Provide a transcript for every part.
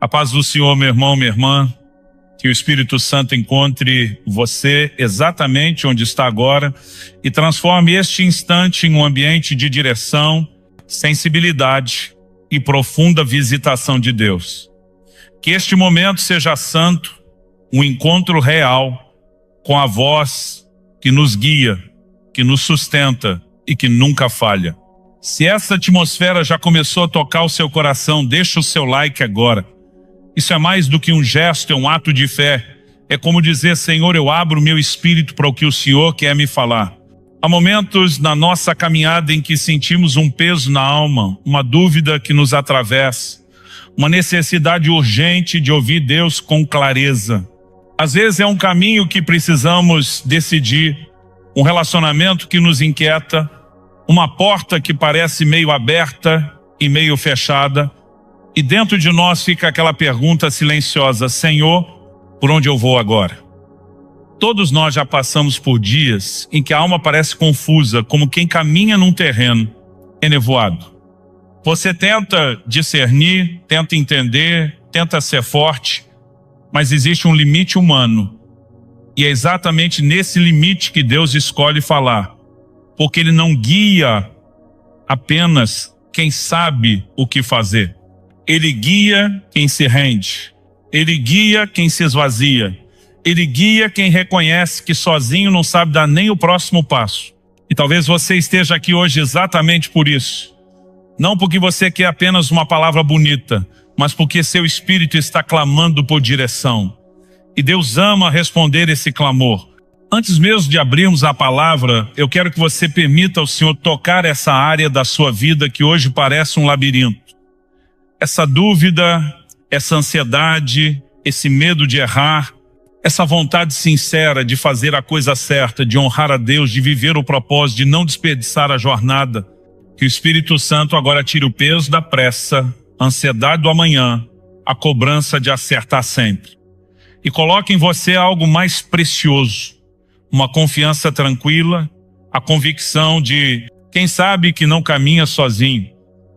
A paz do Senhor, meu irmão, minha irmã. Que o Espírito Santo encontre você exatamente onde está agora e transforme este instante em um ambiente de direção, sensibilidade e profunda visitação de Deus. Que este momento seja santo, um encontro real com a voz que nos guia, que nos sustenta e que nunca falha. Se essa atmosfera já começou a tocar o seu coração, deixa o seu like agora. Isso é mais do que um gesto, é um ato de fé. É como dizer: Senhor, eu abro o meu espírito para o que o Senhor quer me falar. Há momentos na nossa caminhada em que sentimos um peso na alma, uma dúvida que nos atravessa, uma necessidade urgente de ouvir Deus com clareza. Às vezes é um caminho que precisamos decidir, um relacionamento que nos inquieta, uma porta que parece meio aberta e meio fechada. E dentro de nós fica aquela pergunta silenciosa: Senhor, por onde eu vou agora? Todos nós já passamos por dias em que a alma parece confusa, como quem caminha num terreno enevoado. Você tenta discernir, tenta entender, tenta ser forte, mas existe um limite humano. E é exatamente nesse limite que Deus escolhe falar, porque Ele não guia apenas quem sabe o que fazer. Ele guia quem se rende, Ele guia quem se esvazia, Ele guia quem reconhece que sozinho não sabe dar nem o próximo passo. E talvez você esteja aqui hoje exatamente por isso. Não porque você quer apenas uma palavra bonita, mas porque seu espírito está clamando por direção. E Deus ama responder esse clamor. Antes mesmo de abrirmos a palavra, eu quero que você permita ao Senhor tocar essa área da sua vida que hoje parece um labirinto. Essa dúvida, essa ansiedade, esse medo de errar, essa vontade sincera de fazer a coisa certa, de honrar a Deus, de viver o propósito, de não desperdiçar a jornada. Que o Espírito Santo agora tire o peso da pressa, a ansiedade do amanhã, a cobrança de acertar sempre. E coloque em você algo mais precioso, uma confiança tranquila, a convicção de quem sabe que não caminha sozinho.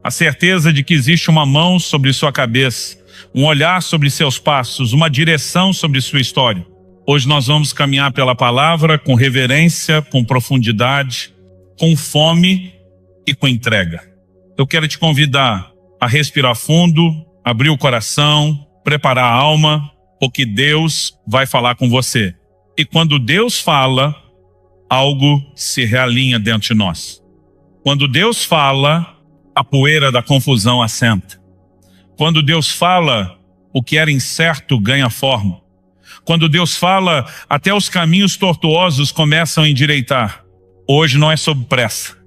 A certeza de que existe uma mão sobre sua cabeça, um olhar sobre seus passos, uma direção sobre sua história. Hoje nós vamos caminhar pela palavra com reverência, com profundidade, com fome e com entrega. Eu quero te convidar a respirar fundo, abrir o coração, preparar a alma, porque Deus vai falar com você. E quando Deus fala, algo se realinha dentro de nós. Quando Deus fala, a poeira da confusão assenta. Quando Deus fala, o que era incerto ganha forma. Quando Deus fala, até os caminhos tortuosos começam a endireitar. Hoje não é sobre pressa,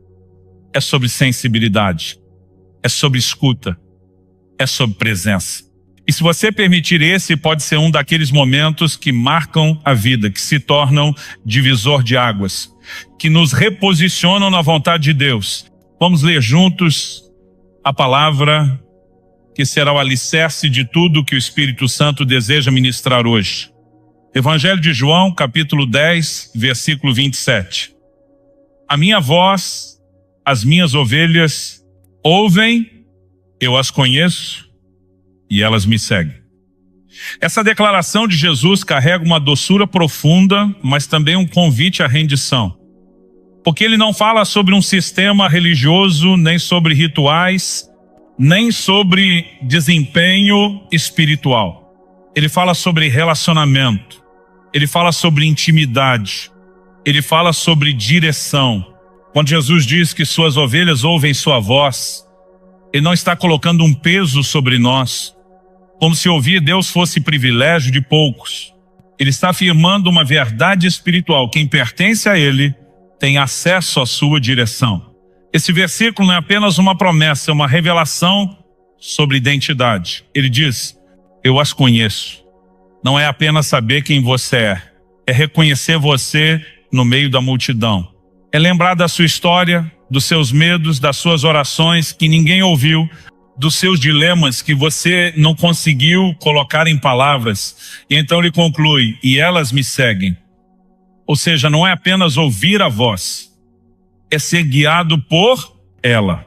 é sobre sensibilidade, é sobre escuta, é sobre presença. E se você permitir, esse pode ser um daqueles momentos que marcam a vida, que se tornam divisor de águas, que nos reposicionam na vontade de Deus. Vamos ler juntos a palavra que será o alicerce de tudo que o Espírito Santo deseja ministrar hoje. Evangelho de João, capítulo 10, versículo 27. A minha voz, as minhas ovelhas ouvem, eu as conheço e elas me seguem. Essa declaração de Jesus carrega uma doçura profunda, mas também um convite à rendição. Porque ele não fala sobre um sistema religioso, nem sobre rituais, nem sobre desempenho espiritual. Ele fala sobre relacionamento, ele fala sobre intimidade, ele fala sobre direção. Quando Jesus diz que suas ovelhas ouvem sua voz, ele não está colocando um peso sobre nós, como se ouvir Deus fosse privilégio de poucos. Ele está afirmando uma verdade espiritual. Quem pertence a ele tem acesso à sua direção. Esse versículo não é apenas uma promessa, é uma revelação sobre identidade. Ele diz: eu as conheço. Não é apenas saber quem você é reconhecer você no meio da multidão. É lembrar da sua história, dos seus medos, das suas orações que ninguém ouviu, dos seus dilemas que você não conseguiu colocar em palavras. E então ele conclui: e elas me seguem. Ou seja, não é apenas ouvir a voz, é ser guiado por ela,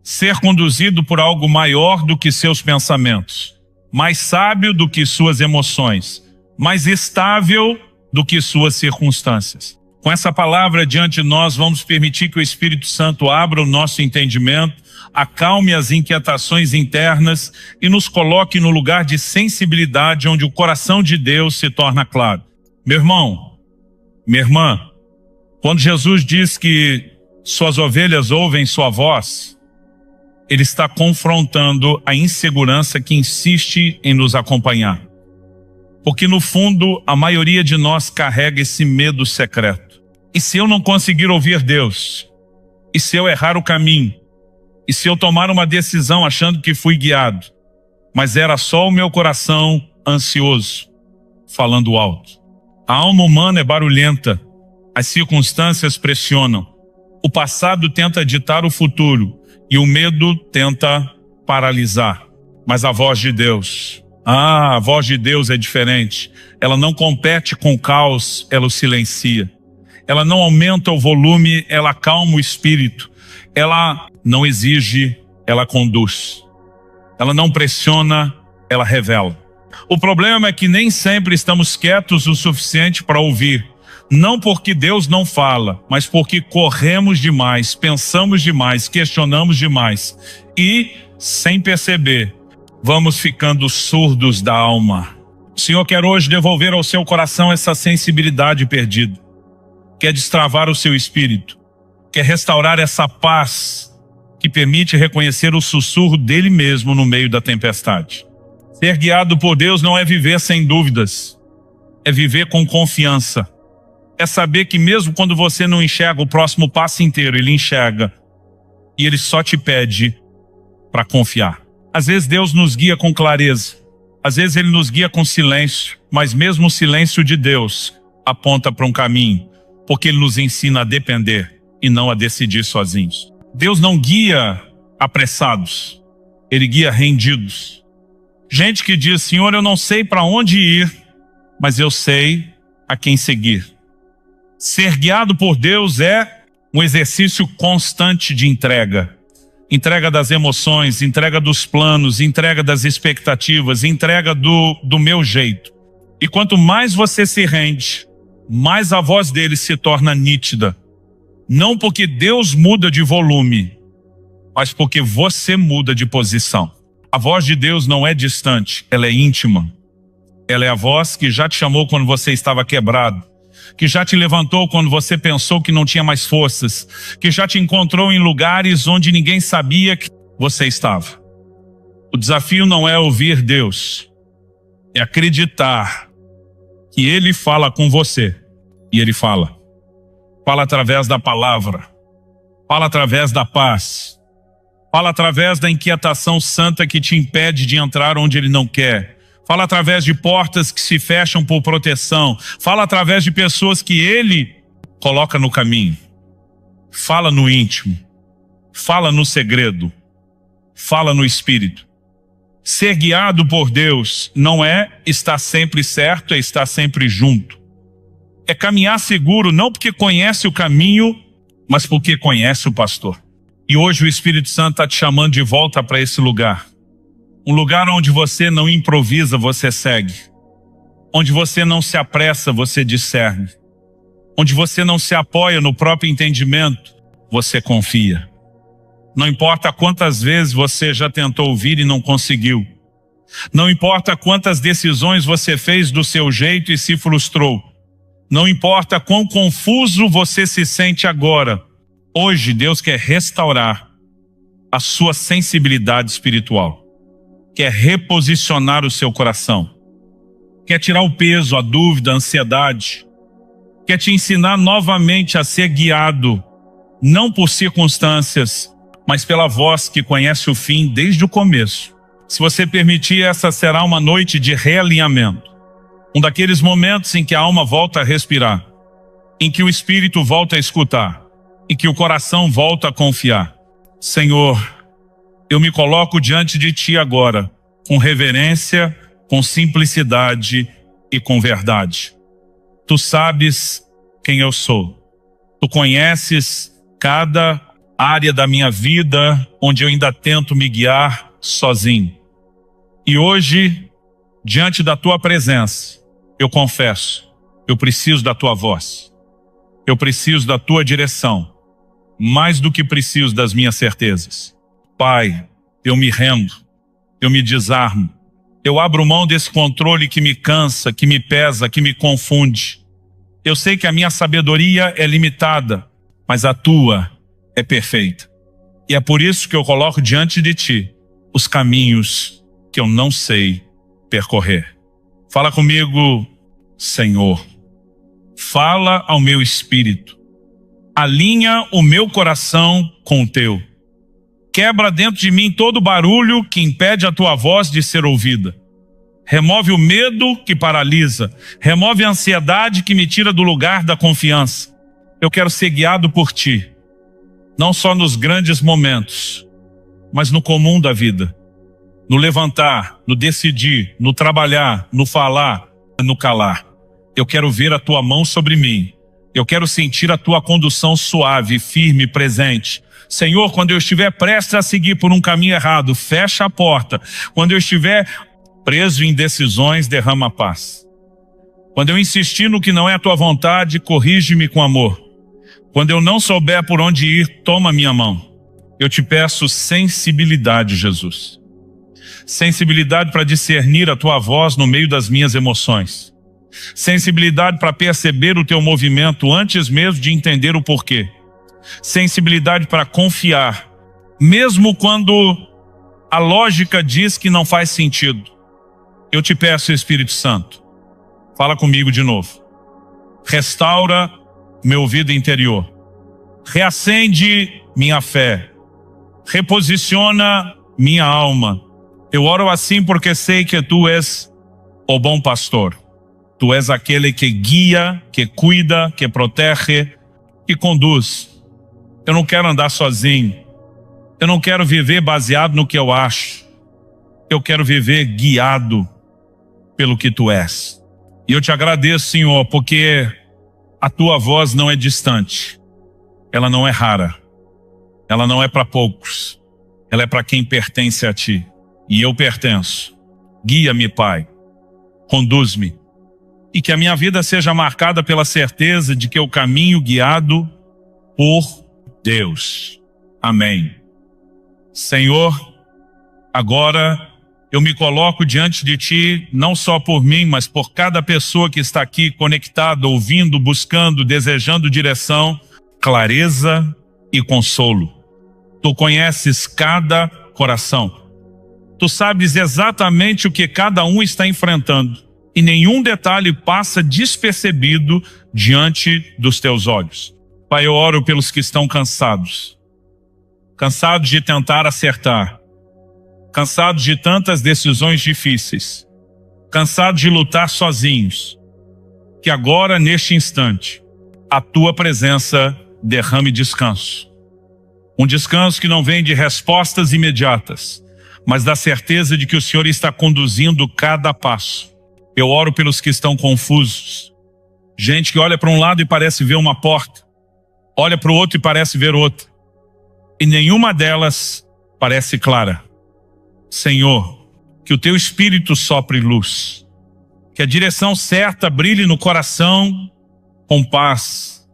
ser conduzido por algo maior do que seus pensamentos. mais sábio do que suas emoções, mais estável do que suas circunstâncias. Com essa palavra diante de nós, vamos permitir que o Espírito Santo abra o nosso entendimento, acalme as inquietações internas e nos coloque no lugar de sensibilidade onde o coração de Deus se torna claro. Meu irmão, minha irmã, quando Jesus diz que suas ovelhas ouvem sua voz, ele está confrontando a insegurança que insiste em nos acompanhar. Porque no fundo, a maioria de nós carrega esse medo secreto. E se eu não conseguir ouvir Deus? E se eu errar o caminho? E se eu tomar uma decisão achando que fui guiado? Mas era só o meu coração ansioso, falando alto. A alma humana é barulhenta. As circunstâncias pressionam. O passado tenta ditar o futuro. E o medo tenta paralisar. Mas a voz de Deus... a voz de Deus é diferente. Ela não compete com o caos, ela o silencia. Ela não aumenta o volume, ela acalma o espírito. Ela não exige, ela conduz. Ela não pressiona, ela revela. O problema é que nem sempre estamos quietos o suficiente para ouvir. Não porque Deus não fala, mas porque corremos demais, pensamos demais, questionamos demais. E, sem perceber, vamos ficando surdos da alma. O Senhor quer hoje devolver ao seu coração essa sensibilidade perdida. Quer destravar o seu espírito. Quer restaurar essa paz que permite reconhecer o sussurro dele mesmo no meio da tempestade. Ser guiado por Deus não é viver sem dúvidas. É viver com confiança. É saber que mesmo quando você não enxerga o próximo passo inteiro, ele enxerga. E ele só te pede para confiar. Às vezes Deus nos guia com clareza, às vezes Ele nos guia com silêncio, mas mesmo o silêncio de Deus aponta para um caminho, porque Ele nos ensina a depender e não a decidir sozinhos. Deus não guia apressados, Ele guia rendidos. Gente que diz, Senhor, eu não sei para onde ir, mas eu sei a quem seguir. Ser guiado por Deus é um exercício constante de entrega. Entrega das emoções, entrega dos planos, entrega das expectativas, entrega do meu jeito. E quanto mais você se rende, mais a voz dele se torna nítida. Não porque Deus muda de volume, mas porque você muda de posição. A voz de Deus não é distante, ela é íntima. Ela é a voz que já te chamou quando você estava quebrado, que já te levantou quando você pensou que não tinha mais forças, que já te encontrou em lugares onde ninguém sabia que você estava. O desafio não é ouvir Deus, é acreditar que Ele fala com você. E Ele fala. Fala através da palavra, fala através da paz, fala através da inquietação santa que te impede de entrar onde Ele não quer. Fala através de portas que se fecham por proteção. Fala através de pessoas que Ele coloca no caminho. Fala no íntimo. Fala no segredo. Fala no espírito. Ser guiado por Deus não é estar sempre certo, é estar sempre junto. É caminhar seguro, não porque conhece o caminho, mas porque conhece o pastor. E hoje o Espírito Santo está te chamando de volta para esse lugar. Um lugar onde você não improvisa, você segue. Onde você não se apressa, você discerne. Onde você não se apoia no próprio entendimento, você confia. Não importa quantas vezes você já tentou ouvir e não conseguiu. Não importa quantas decisões você fez do seu jeito e se frustrou. Não importa quão confuso você se sente agora. Hoje Deus quer restaurar a sua sensibilidade espiritual. Quer reposicionar o seu coração, quer tirar o peso, a dúvida, a ansiedade, quer te ensinar novamente a ser guiado, não por circunstâncias, mas pela voz que conhece o fim desde o começo. Se você permitir, essa será uma noite de realinhamento, um daqueles momentos em que a alma volta a respirar, em que o espírito volta a escutar, em que o coração volta a confiar. Senhor, eu me coloco diante de Ti agora, com reverência, com simplicidade e com verdade. Tu sabes quem eu sou. Tu conheces cada área da minha vida onde eu ainda tento me guiar sozinho. E hoje diante da tua presença, eu confesso, eu preciso da tua voz. Eu preciso da tua direção, mais do que preciso das minhas certezas. Pai, eu me rendo, eu me desarmo. Eu abro mão desse controle que me cansa, que me pesa, que me confunde. Eu sei que a minha sabedoria é limitada, mas a tua é perfeita. E é por isso que eu coloco diante de ti os caminhos que eu não sei percorrer. Fala comigo, Senhor. Fala ao meu espírito. Alinha o meu coração com o teu. Quebra dentro de mim todo barulho que impede a tua voz de ser ouvida. Remove o medo que paralisa. Remove a ansiedade que me tira do lugar da confiança. Eu quero ser guiado por ti. Não só nos grandes momentos, mas no comum da vida. No levantar, no decidir, no trabalhar, no falar, no calar. Eu quero ver a tua mão sobre mim. Eu quero sentir a tua condução suave, firme, presente. Senhor, quando eu estiver prestes a seguir por um caminho errado, fecha a porta. Quando eu estiver preso em decisões, derrama a paz. Quando eu insistir no que não é a tua vontade, corrige-me com amor. Quando eu não souber por onde ir, toma minha mão. Eu te peço sensibilidade, Jesus. Sensibilidade para discernir a tua voz no meio das minhas emoções. Sensibilidade para perceber o teu movimento antes mesmo de entender o porquê. Sensibilidade para confiar, mesmo quando a lógica diz que não faz sentido. Eu te peço, Espírito Santo, fala comigo de novo. Restaura meu ouvido interior. Reacende minha fé. Reposiciona minha alma. Eu oro assim porque sei que tu és o bom pastor. Tu és aquele que guia, que cuida, que protege, que conduz. Eu não quero andar sozinho. Eu não quero viver baseado no que eu acho. Eu quero viver guiado pelo que tu és. E eu te agradeço, Senhor, porque a tua voz não é distante. Ela não é rara. Ela não é para poucos. Ela é para quem pertence a ti. E eu pertenço. Guia-me, Pai. Conduz-me. E que a minha vida seja marcada pela certeza de que eu caminho guiado por Deus. Amém. Senhor, agora eu me coloco diante de ti, não só por mim, mas por cada pessoa que está aqui conectada, ouvindo, buscando, desejando direção, clareza e consolo. Tu conheces cada coração. Tu sabes exatamente o que cada um está enfrentando. E nenhum detalhe passa despercebido diante dos teus olhos. Pai, eu oro pelos que estão cansados. Cansados de tentar acertar. Cansados de tantas decisões difíceis. Cansados de lutar sozinhos. Que agora, neste instante, a tua presença derrame descanso. Um descanso que não vem de respostas imediatas, mas da certeza de que o Senhor está conduzindo cada passo. Eu oro pelos que estão confusos. Gente que olha para um lado e parece ver uma porta. Olha para o outro e parece ver outra. E nenhuma delas parece clara. Senhor, que o teu Espírito sopre luz. Que a direção certa brilhe no coração com paz.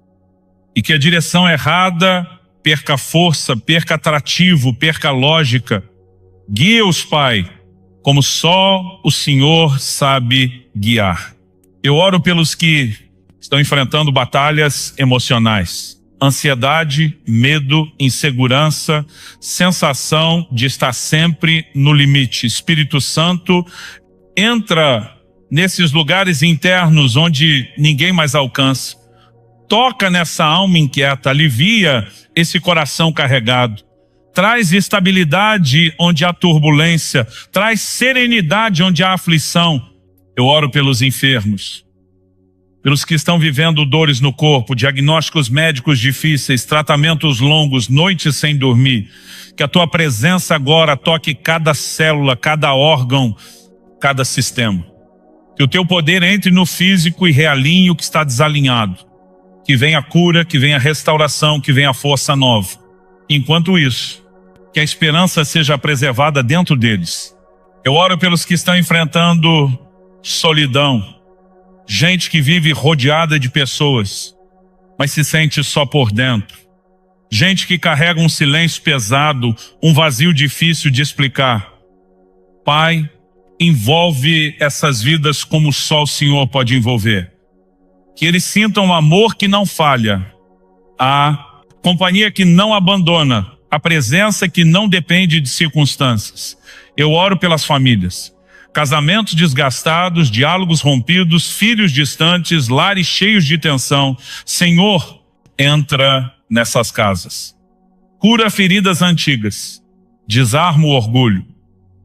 E que a direção errada perca força, perca atrativo, perca lógica. Guia-os, Pai, como só o Senhor sabe guiar. Eu oro pelos que estão enfrentando batalhas emocionais. Ansiedade, medo, insegurança, sensação de estar sempre no limite. Espírito Santo, entra nesses lugares internos onde ninguém mais alcança. Toca nessa alma inquieta, alivia esse coração carregado. Traz estabilidade onde há turbulência, traz serenidade onde há aflição. Eu oro pelos enfermos, pelos que estão vivendo dores no corpo, diagnósticos médicos difíceis, tratamentos longos, noites sem dormir. Que a tua presença agora toque cada célula, cada órgão, cada sistema. Que o teu poder entre no físico e realinhe o que está desalinhado. Que venha a cura, que venha a restauração, que venha a força nova. Enquanto isso, que a esperança seja preservada dentro deles. Eu oro pelos que estão enfrentando solidão, gente que vive rodeada de pessoas, mas se sente só por dentro. Gente que carrega um silêncio pesado, um vazio difícil de explicar. Pai, envolve essas vidas como só o Senhor pode envolver. Que eles sintam o amor que não falha, a companhia que não abandona, a presença que não depende de circunstâncias. Eu oro pelas famílias. Casamentos desgastados, diálogos rompidos, filhos distantes, lares cheios de tensão. Senhor, entra nessas casas. Cura feridas antigas. Desarma o orgulho.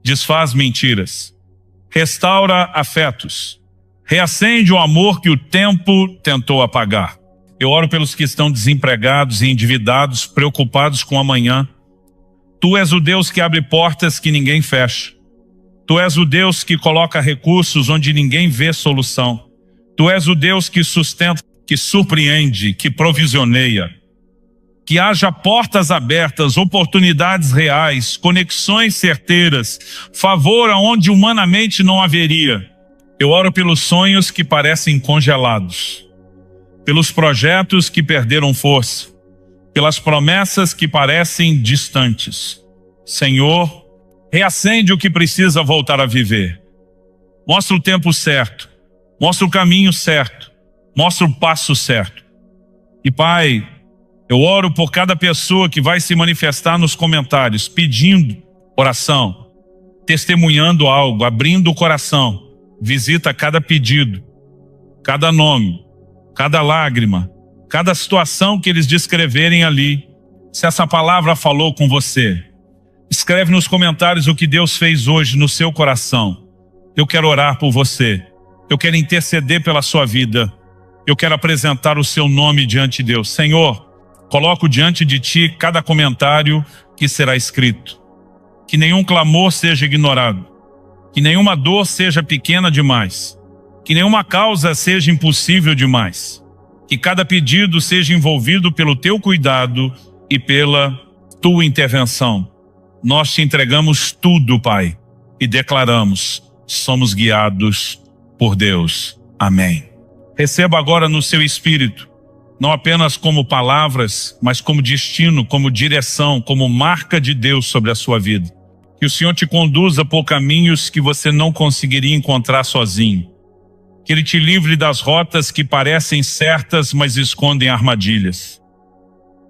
Desfaz mentiras. Restaura afetos. Reacende o amor que o tempo tentou apagar. Eu oro pelos que estão desempregados e endividados, preocupados com amanhã. Tu és o Deus que abre portas que ninguém fecha. Tu és o Deus que coloca recursos onde ninguém vê solução. Tu és o Deus que sustenta, que surpreende, que provisioneia. Que haja portas abertas, oportunidades reais, conexões certeiras, favor aonde humanamente não haveria. Eu oro pelos sonhos que parecem congelados, pelos projetos que perderam força, pelas promessas que parecem distantes. Senhor, reacende o que precisa voltar a viver. Mostra o tempo certo, mostra o caminho certo, mostra o passo certo. E Pai, eu oro por cada pessoa que vai se manifestar nos comentários, pedindo oração, testemunhando algo, abrindo o coração. Visita cada pedido, cada nome, cada lágrima, cada situação que eles descreverem ali. Se essa palavra falou com você, escreve nos comentários o que Deus fez hoje no seu coração. Eu quero orar por você. Eu quero interceder pela sua vida. Eu quero apresentar o seu nome diante de Deus. Senhor, coloco diante de ti cada comentário que será escrito. Que nenhum clamor seja ignorado. Que nenhuma dor seja pequena demais. Que nenhuma causa seja impossível demais. Que cada pedido seja envolvido pelo teu cuidado e pela tua intervenção. Nós te entregamos tudo, Pai, e declaramos, somos guiados por Deus. Amém. Receba agora no seu espírito, não apenas como palavras, mas como destino, como direção, como marca de Deus sobre a sua vida. Que o Senhor te conduza por caminhos que você não conseguiria encontrar sozinho. Que Ele te livre das rotas que parecem certas, mas escondem armadilhas.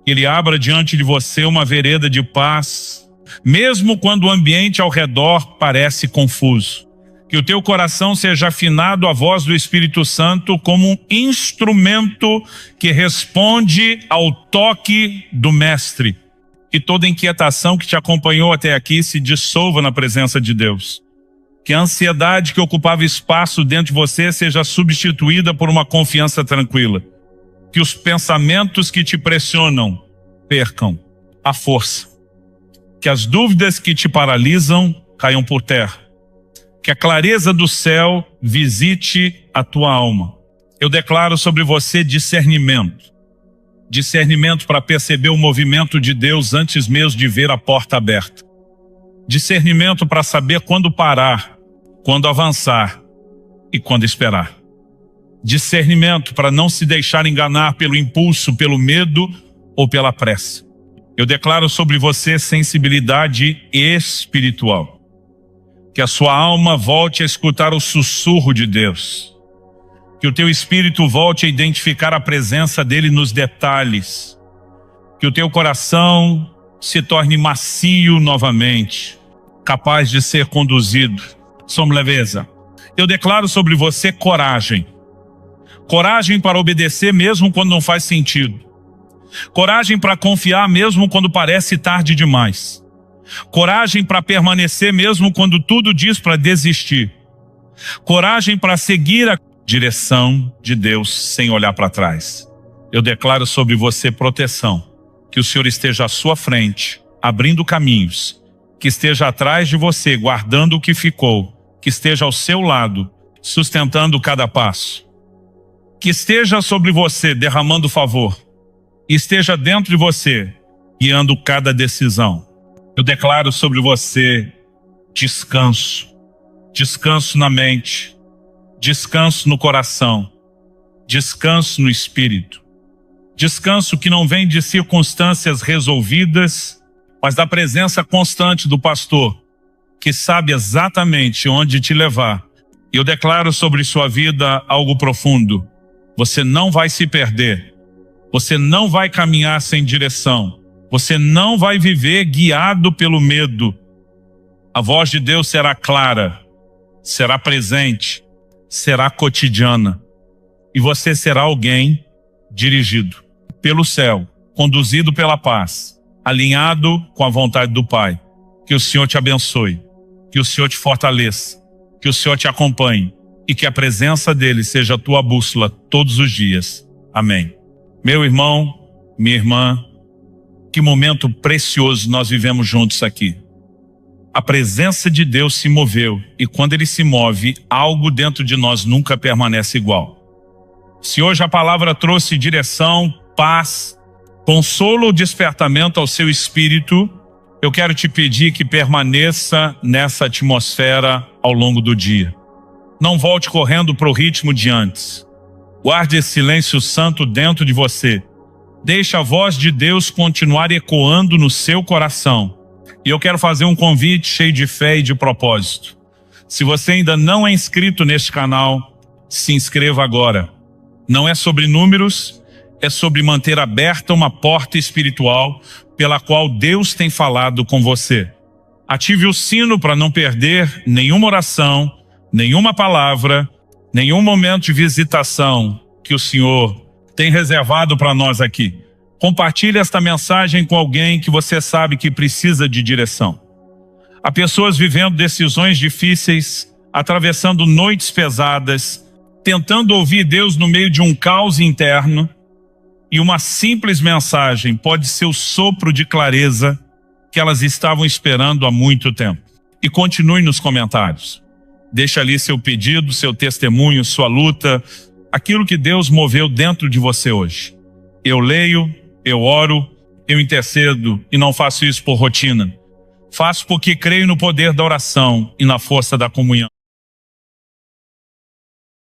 Que Ele abra diante de você uma vereda de paz, mesmo quando o ambiente ao redor parece confuso. Que o teu coração seja afinado à voz do Espírito Santo como um instrumento que responde ao toque do Mestre. Que toda inquietação que te acompanhou até aqui se dissolva na presença de Deus. Que a ansiedade que ocupava espaço dentro de você seja substituída por uma confiança tranquila. Que os pensamentos que te pressionam percam a força. Que as dúvidas que te paralisam caiam por terra. Que a clareza do céu visite a tua alma. Eu declaro sobre você discernimento. Discernimento para perceber o movimento de Deus antes mesmo de ver a porta aberta. Discernimento para saber quando parar, quando avançar e quando esperar. Discernimento para não se deixar enganar pelo impulso, pelo medo ou pela pressa. Eu declaro sobre você sensibilidade espiritual. Que a sua alma volte a escutar o sussurro de Deus. Que o teu espírito volte a identificar a presença dele nos detalhes. Que o teu coração se torne macio novamente, capaz de ser conduzido. Som leveza. Eu declaro sobre você coragem. Coragem para obedecer mesmo quando não faz sentido. Coragem para confiar mesmo quando parece tarde demais. Coragem para permanecer mesmo quando tudo diz para desistir. Coragem para seguir a direção de Deus sem olhar para trás. Eu declaro sobre você proteção. Que o Senhor esteja à sua frente, abrindo caminhos. Que esteja atrás de você, guardando o que ficou. Que esteja ao seu lado, sustentando cada passo. Que esteja sobre você, derramando favor. E esteja dentro de você, guiando cada decisão. Eu declaro sobre você descanso. descanso na mente, descanso no coração, descanso no espírito. Descanso que não vem de circunstâncias resolvidas, mas da presença constante do pastor, que sabe exatamente onde te levar. E eu declaro sobre sua vida algo profundo. Você não vai se perder. Você não vai caminhar sem direção. Você não vai viver guiado pelo medo. A voz de Deus será clara, será presente, será cotidiana. E você será alguém dirigido pelo céu, conduzido pela paz, alinhado com a vontade do Pai. Que o Senhor te abençoe, que o Senhor te fortaleça, que o Senhor te acompanhe e que a presença dele seja a tua bússola todos os dias. Amém. Meu irmão, minha irmã, que momento precioso nós vivemos juntos aqui. A presença de Deus se moveu e quando ele se move, algo dentro de nós nunca permanece igual. Se hoje a palavra trouxe direção, paz, consolo ou despertamento ao seu espírito, eu quero te pedir que permaneça nessa atmosfera ao longo do dia. Não volte correndo para o ritmo de antes. Guarde esse silêncio santo dentro de você. Deixe a voz de Deus continuar ecoando no seu coração. E eu quero fazer um convite cheio de fé e de propósito. Se você ainda não é inscrito neste canal, se inscreva agora. Não é sobre números, é sobre manter aberta uma porta espiritual pela qual Deus tem falado com você. Ative o sino para não perder nenhuma oração, nenhuma palavra, nenhum momento de visitação que o Senhor tem reservado para nós aqui. Compartilhe esta mensagem com alguém que você sabe que precisa de direção. Há pessoas vivendo decisões difíceis, atravessando noites pesadas, tentando ouvir Deus no meio de um caos interno, e uma simples mensagem pode ser o sopro de clareza que elas estavam esperando há muito tempo. E continue nos comentários. Deixa ali seu pedido, seu testemunho, sua luta, aquilo que Deus moveu dentro de você hoje. Eu leio, eu oro, eu intercedo e não faço isso por rotina. Faço porque creio no poder da oração e na força da comunhão.